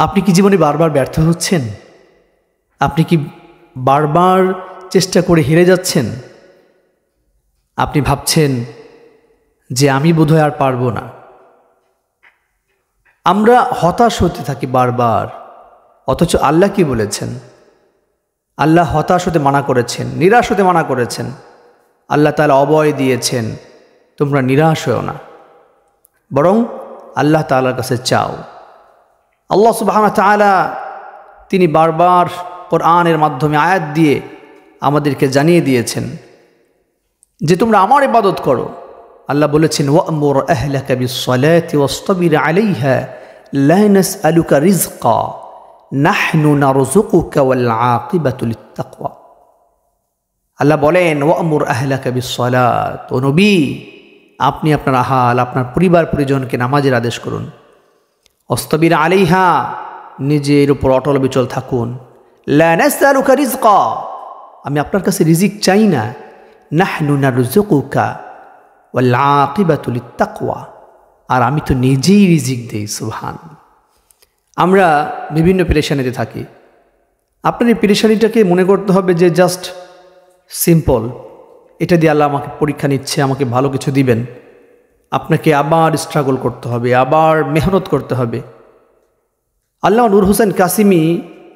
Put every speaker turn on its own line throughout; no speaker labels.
আপনি কি জীবনে বারবার ব্যর্থ হচ্ছেন? আপনি কি বারবার চেষ্টা করে হেরে যাচ্ছেন? আপনি ভাবছেন যে আমি বোধহয় আর পারবো না। আমরা হতাশ হতে থাকি বারবার, অথচ আল্লাহ কি বলেছেন? আল্লাহ হতাশ হতে মানা করেছেন, নিরাশ হতে মানা করেছেন। আল্লাহ তাআলা অভয় দিয়েছেন, তোমরা নিরাশ হও না, বরং আল্লাহ তাআলার কাছে চাও। আল্লাহ সুবহানাহু ওয়া তাআলা তিনি বারবার কোরআনের মাধ্যমে আয়াত দিয়ে আমাদেরকে জানিয়ে দিয়েছেন যে তোমরা আমার ইবাদত করো। আল্লাহ বলেছেন, ওয়া'মুর আহলাকা বিস-সালাতি ওয়াসতাবির আলাইহা লা নাসআলুকা রিজকা নাহনু নারযুকুকা ওয়াল আকিবাতু লিত-তাকওয়া। আল্লাহ বলেন, ওয়া'মুর আহলাকা বিস-সালাত, ও নবী আপনি আপনার আহাল, আপনার পরিবার পরিজনকে নামাজের আদেশ করুন। ওয়াসতাবির আলাইহা, নিজের উপর অটল বিচল থাকুন। লা নাসআলুকা রিজকা, আমি আপনার কাছে রিজিক চাই না। নাহনু নারযুকুকা ওয়াল আকিবাতু লিত-তাকওয়া, আর আমি তো নিজেই রিজিক দেই। সুবহান। আমরা বিভিন্ন পেরেশানিতে থাকি। আপনার এই পেরেশানিটাকে মনে করতে হবে যে জাস্ট সিম্পল, এটা দিয়ে আল্লাহ আমাকে পরীক্ষা নিচ্ছে, আমাকে ভালো কিছু দিবেন। আপনাকে আবার স্ট্রাগল করতে হবে, আবার মেহনত করতে হবে। আল্লামা নূর হোসেন কাসিমি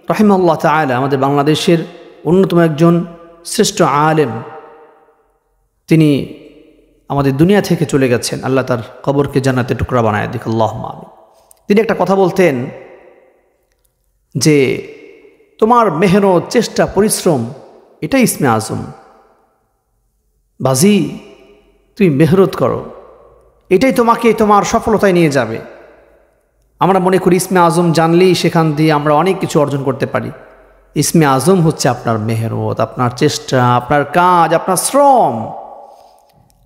রাহিমাহুল্লাহ তাআলা আমাদের বাংলাদেশের অন্যতম একজন শ্রেষ্ঠ আলেম, তিনি আমাদের দুনিয়া থেকে চলে গেছেন। আল্লাহ তার কবরকে জান্নাতে টুকরা বানায় দিক, আল্লাহুম্মা আমিন। তিনি একটা কথা বলতেন যে তোমার মেহনত, চেষ্টা, পরিশ্রম এটাই ইসমে আজম। বাজি, তুমি মেহনত করো, এটাই তোমাকে তোমার সফলতায় নিয়ে যাবে। আমরা মনে করি ইসমে আজম জানলেই সেখান দিয়ে আমরা অনেক কিছু অর্জন করতে পারি। ইসমে আজম হচ্ছে আপনার মেহনত, আপনার চেষ্টা, আপনার কাজ, আপনার শ্রম।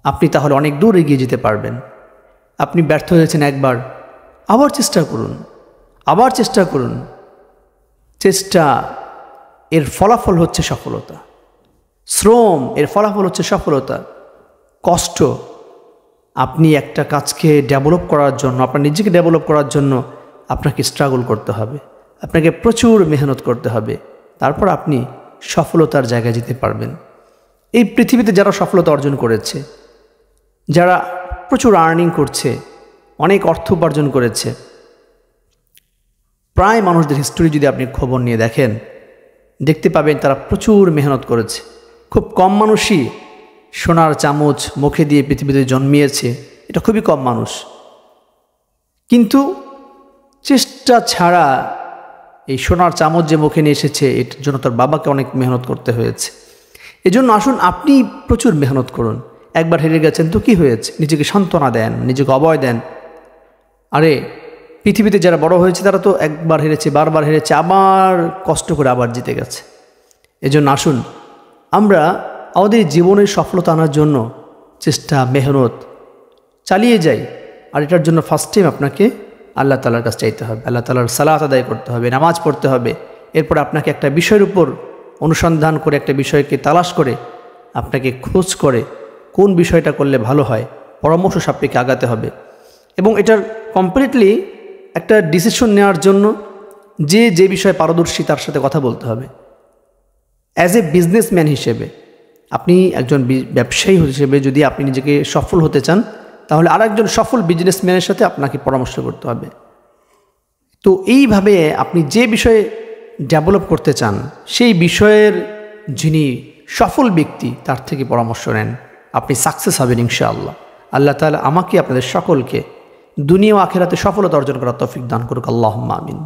আপনি তাহলে অনেক দূর এগিয়ে যেতে পারবেন। আপনি ব্যর্থ হয়েছেন একবার, আবার চেষ্টা করুন, আবার চেষ্টা করুন। চেষ্টা এর ফলাফল হচ্ছে সফলতা, শ্রম এর ফলাফল হচ্ছে সফলতা। কষ্ট, আপনি একটা কাজকে ডেভেলপ করার জন্য, আপনার নিজেকে ডেভেলপ করার জন্য আপনাকে স্ট্রাগল করতে হবে, আপনাকে প্রচুর মেহনত করতে হবে। তারপর আপনি সফলতার জায়গায় যেতে পারবেন। এই পৃথিবীতে যারা সফলতা অর্জন করেছে, যারা প্রচুর আর্নিং করছে, অনেক অর্থ উপার্জন করেছে, প্রায় মানুষদের হিস্টোরি যদি আপনি খবর নিয়ে দেখেন, দেখতে পাবেন তারা প্রচুর মেহনত করেছে। খুব কম মানুষই সোনার চামচ মুখে দিয়ে পৃথিবীতে জন্মিয়েছে, এটা খুবই কম মানুষ। কিন্তু চেষ্টা ছাড়া এই সোনার চামচ যে মুখে নিয়ে এসেছে, এটার জন্য তার বাবাকে অনেক মেহনত করতে হয়েছে। এজন্য আসুন আপনি প্রচুর মেহনত করুন। একবার হেরে গেছেন তো কি হয়েছে, নিজেকে সান্ত্বনা দেন, নিজেকে অভয় দেন। আরে পৃথিবীতে যারা বড় হয়েছে তারা তো একবার হেরেছে, বারবার হেরেছে, আবার কষ্ট করে আবার জিতে গেছে। এজন্য আসুন আমরা আমাদের জীবনের সফলতা আনার জন্য চেষ্টা, মেহনত চালিয়ে যাই। আর এটার জন্য ফার্স্ট টাইম আপনাকে আল্লাহ তাআলার কাছে চাইতে হবে, আল্লাহ তাআলার সালাত আদায় করতে হবে, নামাজ পড়তে হবে। এরপর আপনাকে একটা বিষয়ের উপর অনুসন্ধান করে, একটা বিষয়কে তালাশ করে, আপনাকে খোঁজ করে কোন বিষয়টা করলে ভালো হয়, পরামর্শ সাপেক্ষে আগাতে হবে। এবং এটার কমপ্লিটলি একটা ডিসিশন নেওয়ার জন্য যে বিষয়ে পারদর্শী তার সাথে কথা বলতে হবে। অ্যাজ এ বিজনেসম্যান হিসেবে, আপনি একজন ব্যবসায়ী হিসেবে যদি আপনি নিজেকে সফল হতে চান, তাহলে আর একজন সফল বিজনেসম্যানের সাথে আপনাকে পরামর্শ করতে হবে। তো এইভাবে আপনি যে বিষয়ে ডেভেলপ করতে চান, সেই বিষয়ের যিনি সফল ব্যক্তি তার থেকে পরামর্শ নেন, আপনি সাকসেস হবেন ইনশাআল্লাহ। আল্লাহ তাআলা আমাকে আপনাদের সকলকে দুনিয়া ও আখিরাতে সফলতা অর্জন করার তৌফিক দান করুক, আল্লাহুম্মা আমিন।